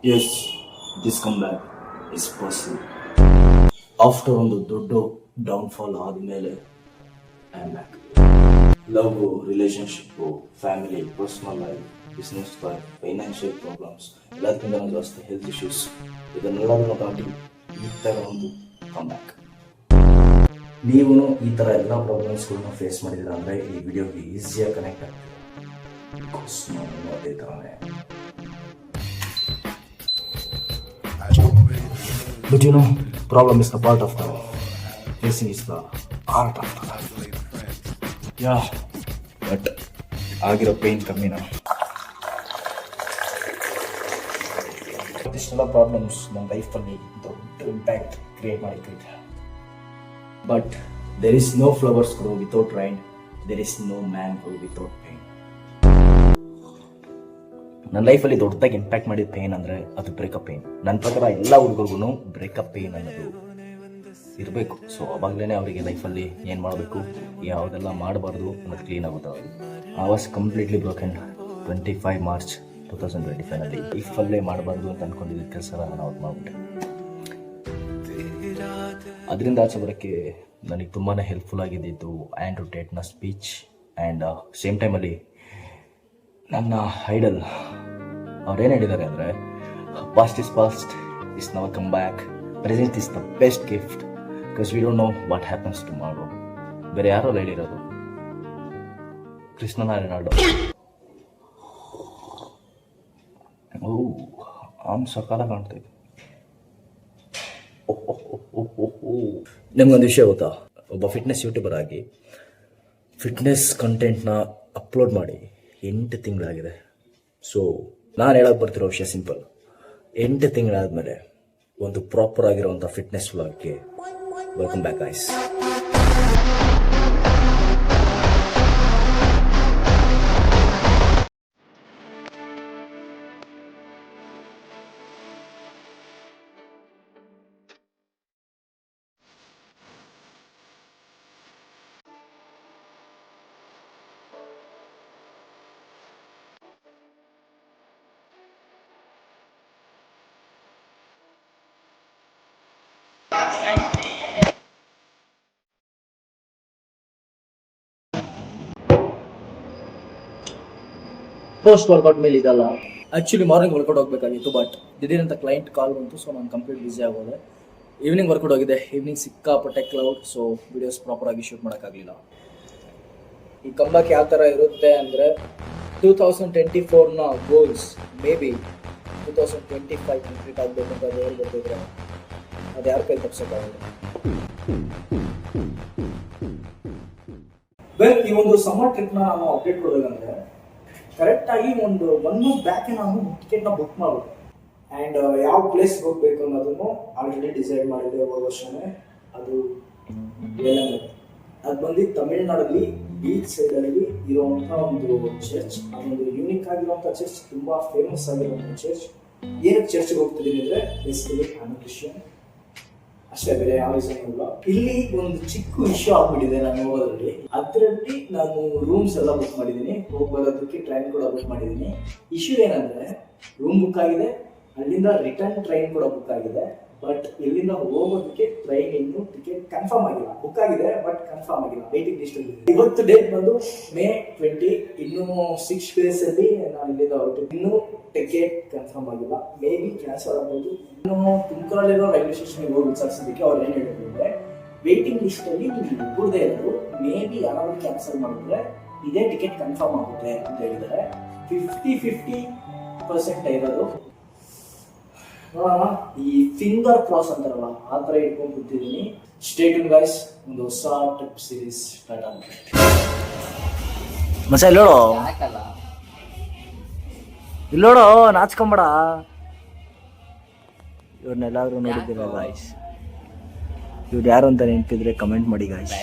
Yes, this comeback is possible. After ಒಂದು ದೊಡ್ಡ downfall ಆದಮೇಲೆ I am back. Love, relationship, family, personal life, business life, financial problems, ಎಲ್ಲದಕ್ಕಿಂತ ಜಾಸ್ತಿ health issues ಇದನ್ನೆಲ್ಲದನ್ನು ದಾಟಿ ಈ ಥರ ಒಂದು ಕಮ್ಬ್ಯಾಕ್. ನೀವು ಈ ಥರ ಎಲ್ಲ ಪ್ರಾಬ್ಲಮ್ಸ್ಗಳನ್ನ ಫೇಸ್ ಮಾಡಿದ್ದೀರ ಅಂದರೆ ಈ ವಿಡಿಯೋಗೆ ಈಸಿಯಾಗಿ ಕನೆಕ್ಟ್ ಆಗ್ತದೆ. ಬಿಕಾಸ್ ನಾನು ಅದೇ ಥರನೇ. But you know, problem is the part of the life. Facing is the art of the life. Yeah, but ಆಗಿರೋ ಪೇನ್ ಕಮ್ಮಿನ. ಇಷ್ಟೆಲ್ಲ ಪ್ರಾಬ್ಲಮ್ಸ್ ನನ್ನ ಲೈಫಲ್ಲಿ ದೊಡ್ಡ ಇಂಪ್ಯಾಕ್ಟ್ ಕ್ರಿಯೇಟ್ ಮಾಡಿದೆ. But there is no flowers grow without rain, there is no man grow without pain. ನನ್ನ ಲೈಫಲ್ಲಿ ದೊಡ್ಡದಾಗಿ ಇಂಪ್ಯಾಕ್ಟ್ ಮಾಡಿದ ಪೇನ್ ಅಂದರೆ ಅದು ಬ್ರೇಕಪ್ ಪೇನ್. ನನ್ನ ಪ್ರಕಾರ ಎಲ್ಲ ಹುಡುಗರಿಗೂ ಬ್ರೇಕಪ್ ಪೇನ್ ಅನ್ನೋದು ಇರಬೇಕು. ಸೊ ಅವಾಗಲೇ ಅವರಿಗೆ ಲೈಫಲ್ಲಿ ಏನು ಮಾಡಬೇಕು, ಯಾವುದೆಲ್ಲ ಮಾಡಬಾರ್ದು ಅನ್ನೋದು ಕ್ಲೀನ್ ಆಗುತ್ತೆ. I was completely broken 25 March 2025ನಲ್ಲಿ. ಲೈಫಲ್ಲೇ ಮಾಡಬಾರ್ದು ಅಂತ ಅಂದ್ಕೊಂಡಿದ್ದ ಕೆಲಸ ನಾನು ಅವತ್ತು ಮಾಡಿಬಿಟ್ಟೆ. ಅದರಿಂದ ಆಚೆ ಬರೋಕ್ಕೆ ನನಗೆ ತುಂಬಾ ಹೆಲ್ಪ್ಫುಲ್ ಆಗಿದ್ದು ಆ್ಯಂಡ್ರೂ ಟೇಟ್ನ ಸ್ಪೀಚ್ ಆ್ಯಂಡ್ ಸೇಮ್ ಟೈಮಲ್ಲಿ ನನ್ನ ಐಡಲ್ ಅವ್ರೇನು ಹೇಳಿದ್ದಾರೆ ಅಂದರೆ, past is past, is never come back, present is the best gift, because we don't know what happens tomorrow. ಬೇರೆ ಯಾರೋ ಹೇಳಿರೋದು, ಕೃಷ್ಣನಾರಾಯಣ ರೆನಾಲ್ಡೋ. ಆಮ್ ಸಕಾಲ ಕಾಣ್ತೈತೆ. ನಿಮ್ಗೊಂದು ವಿಷಯ ಗೊತ್ತಾ, ಒಬ್ಬ ಫಿಟ್ನೆಸ್ ಯೂಟ್ಯೂಬರ್ ಆಗಿ ಫಿಟ್ನೆಸ್ ಕಂಟೆಂಟ್ನ ಅಪ್ಲೋಡ್ ಮಾಡಿ 8 ತಿಂಗಳಾಗಿದೆ. ಸೊ ನಾನು ಹೇಳಕ್ಕೆ ಬರ್ತಿರೋ ವಿಷಯ ಸಿಂಪಲ್. 8 ತಿಂಗಳಾದಮೇಲೆ ಒಂದು ಪ್ರಾಪರ್ ಆಗಿರೋವಂಥ ಫಿಟ್ನೆಸ್ ವ್ಲಾಗ್ಗೆ welcome back guys. Post workout ಮೇಲೆ ಇದಲ್ಲ. ಆ್ಯಕ್ಚುಲಿ ಮಾರ್ನಿಂಗ್ ವರ್ಕೌಟ್ ಹೋಗ್ಬೇಕಾಗಿತ್ತು, ಬಟ್ ದಿಢೀರಂತ ಕ್ಲೈಂಟ್ ಕಾಲ್ ಬಂತು. ಸೊ ನಾನು ಕಂಪ್ಲೀಟ್ ಬಿಸಿ ಆಗೋದೆ. ಈವ್ನಿಂಗ್ ವರ್ಕೌಟ್ ಹೋಗಿದೆ. ಈವ್ನಿಂಗ್ ಸಿಕ್ಕಾಪಟ್ಟೆ ಕ್ಲೌಡ್, ಸೊ ವಿಡಿಯೋಸ್ ಪ್ರಾಪರಾಗಿ ಶೂಟ್ ಮಾಡೋಕ್ಕಾಗಲಿಲ್ಲ. ಈ ಕಂಬ್ಯಾಕ್ ಯಾವ ಥರ ಇರುತ್ತೆ ಅಂದರೆ, 2024ನ ಗೋಲ್ಸ್ ಮೇ ಬಿ 2025 ಕಂಪ್ಲೀಟ್ ಆಗಬೇಕು ಅಂತ ಹೇಳಿ ಬರ್ತಿದ್ರೆ ಅದು ಯಾರ ಕೈ ತಪ್ಪಿಸೋಕ್ಕಾಗಲ್ಲ. ಈ ಒಂದು ಸಮ್ಮರ್ ಟ್ರಿಪ್ನ ನಾವು ಅಪ್ಡೇಟ್ ಕೊಡೋದಂದ್ರೆ, ಕರೆಕ್ಟಾಗಿ ಒಂದು 1 ಮಂತ್ ಬ್ಯಾಕೆ ನಾನು ಟಿಕೆಟ್ನ ಬುಕ್ ಮಾಡಿದೆ. ಆ್ಯಂಡ್ ಯಾವ ಪ್ಲೇಸ್ಗೆ ಹೋಗಬೇಕು ಅನ್ನೋದನ್ನು ಆಲ್ರೆಡಿ ಡಿಸೈಡ್ ಮಾಡಿದ್ದೆ ಹೋದ ವರ್ಷನೇ. ಅದು ಅದು ಬಂದು ತಮಿಳ್ನಾಡಲ್ಲಿ ಬೀಚ್ ಸೈಡಲ್ಲಿ ಇರುವಂಥ ಒಂದು ಚರ್ಚ್. ಅದೊಂದು ಯೂನಿಕ್ ಆಗಿರುವಂಥ ಚರ್ಚ್, ತುಂಬ ಫೇಮಸ್ ಆಗಿರುವಂಥ ಚರ್ಚ್. ಏನಕ್ಕೆ ಚರ್ಚ್ಗೆ ಹೋಗ್ತಿದ್ದೀನಿ ಅಂದರೆ, ಬೇಸಿಕಲಿ ಐ ಆಮ್ ಕ್ರಿಶ್ಚಿಯನ್ ಅಷ್ಟೇ, ಬೇರೆ ಯಾವ ರೀಸನ್ ಇಲ್ಲ. ಇಲ್ಲಿ ಒಂದು ಚಿಕ್ಕ ಇಶ್ಯೂ ಆಗ್ಬಿಟ್ಟಿದೆ ನಾನು ಹೋಗೋದ್ರಲ್ಲಿ. ಅದರಲ್ಲಿ ನಾನು ರೂಮ್ಸ್ ಎಲ್ಲ ಬುಕ್ ಮಾಡಿದ್ದೀನಿ, ಹೋಗಿ ಬರೋದಕ್ಕೆ ಟ್ರೈನ್ ಕೂಡ ಬುಕ್ ಮಾಡಿದ್ದೀನಿ. ಇಶ್ಯೂ ಏನಂದ್ರೆ, ರೂಮ್ ಬುಕ್ ಆಗಿದೆ, ಅಲ್ಲಿಂದ ರಿಟರ್ನ್ ಟ್ರೈನ್ ಕೂಡ ಬುಕ್ ಆಗಿದೆ. ಬಟ್ ಇಲ್ಲಿಂದ ಹೋಗೋದಕ್ಕೆ ಟ್ರೈನ್ ಇನ್ನು ಟಿಕೆಟ್ ಕನ್ಫರ್ಮ್ ಆಗಿಲ್ಲ. ಬುಕ್ ಆಗಿದೆ ಬಟ್ ಕನ್ಫರ್ಮ್ ಆಗಿಲ್ಲ, ವೇಟಿಂಗ್ ಲಿಸ್ಟ್ ಅಲ್ಲಿ. ಇವತ್ತು ಡೇಟ್ ಬಂದು May 20. ಇನ್ನು 6 days ಅಲ್ಲಿ ನಾನು ಇಲ್ಲಿಂದ ಹೊರಟು. ಇನ್ನೂ ಟಿಕೆಟ್ ಕನ್ಫರ್ಮ್ ಆಗಿಲ್ಲ, ಮೇ ಬಿ ಕ್ಯಾನ್ಸಲ್ ಆಗ್ಬೋದು. ಇನ್ನು ತುಮಕೂರಲ್ಲಿರೋ ರೈಲ್ವೆ ಸ್ಟೇಷನ್ಗೆ ಹೋಗಿ ವಿಚಾರಿಸೋದಕ್ಕೆ ಅವ್ರು ಏನು ಹೇಳಿದ್ರು ಅಂದರೆ, ವೇಟಿಂಗ್ ಲಿಸ್ಟ್ ಅಲ್ಲಿ ನೀವು ಇಬ್ಬರದೇ ಇರೋದು, ಮೇ ಬಿ ಯಾರಾದ್ರೂ ಕ್ಯಾನ್ಸಲ್ ಮಾಡಿದ್ರೆ ಇದೇ ಟಿಕೆಟ್ ಕನ್ಫರ್ಮ್ ಆಗುತ್ತೆ ಅಂತ ಹೇಳಿದ್ದಾರೆ. 50-50% ಇರೋದು. ನೋಡೋಣ, ಈ ಫಿಂಗರ್ ಕ್ರಾಸ್ ಅಂತಾರಲ್ಲ ಆ ಥರ ಇಟ್ಕೊಂಡು ಕೂತಿದ್ದೀನಿ. ಸ್ಟೇ ಟ್ಯೂನ್ ಗೈಸ್, ಒಂದು ಹೊಸ ಟ್ರಿಪ್ ಸೀರೀಸ್ ಸ್ಟಾರ್ಟ್ ಆಗುತ್ತೆ. ಮಚ್ಚ ಇಲ್ಲೋಡೋ ನಾಚ್ಕೊಂಬೇಡ. ಇವ್ರನ್ನೆಲ್ಲಾದ್ರೂ ನೋಡಿದ್ದೀರ ಗಾಯ್ಸ್? ಇವ್ರು ಯಾರು ಅಂತ ನೆನಪಿದ್ರೆ ಕಮೆಂಟ್ ಮಾಡಿ ಗಾಯ್ಸ್.